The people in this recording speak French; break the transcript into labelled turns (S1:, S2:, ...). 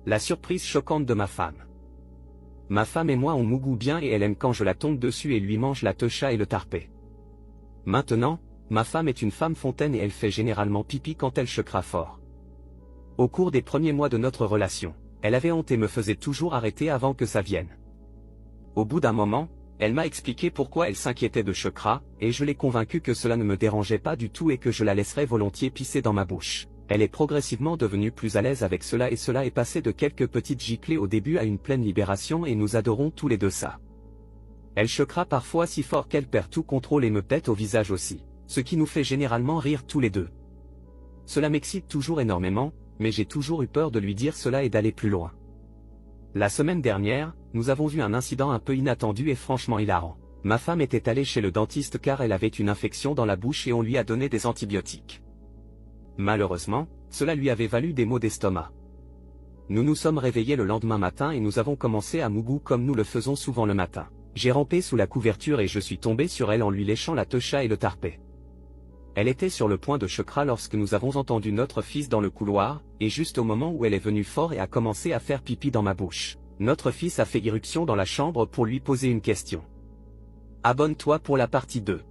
S1: La surprise choquante de ma femme. Ma femme et moi on mougoue bien et elle aime quand je la tombe dessus et lui mange la techa et le tarpé. Maintenant, ma femme est une femme fontaine et elle fait généralement pipi quand elle checra fort. Au cours des premiers mois de notre relation, elle avait honte et me faisait toujours arrêter avant que ça vienne. Au bout d'un moment, elle m'a expliqué pourquoi elle s'inquiétait de checra, et je l'ai convaincue que cela ne me dérangeait pas du tout et que je la laisserais volontiers pisser dans ma bouche. Elle est progressivement devenue plus à l'aise avec cela et cela est passé de quelques petites giclées au début à une pleine libération et nous adorons tous les deux ça. Elle choquera parfois si fort qu'elle perd tout contrôle et me pète au visage aussi, ce qui nous fait généralement rire tous les deux. Cela m'excite toujours énormément, mais j'ai toujours eu peur de lui dire cela et d'aller plus loin. La semaine dernière, nous avons eu un incident un peu inattendu et franchement hilarant. Ma femme était allée chez le dentiste car elle avait une infection dans la bouche et on lui a donné des antibiotiques. Malheureusement, cela lui avait valu des maux d'estomac. Nous nous sommes réveillés le lendemain matin et nous avons commencé à mougou comme nous le faisons souvent le matin. J'ai rampé sous la couverture et je suis tombé sur elle en lui léchant la techa et le tarpé. Elle était sur le point de checra lorsque nous avons entendu notre fils dans le couloir, et juste au moment où elle est venue fort et a commencé à faire pipi dans ma bouche, notre fils a fait irruption dans la chambre pour lui poser une question. Abonne-toi pour la partie 2.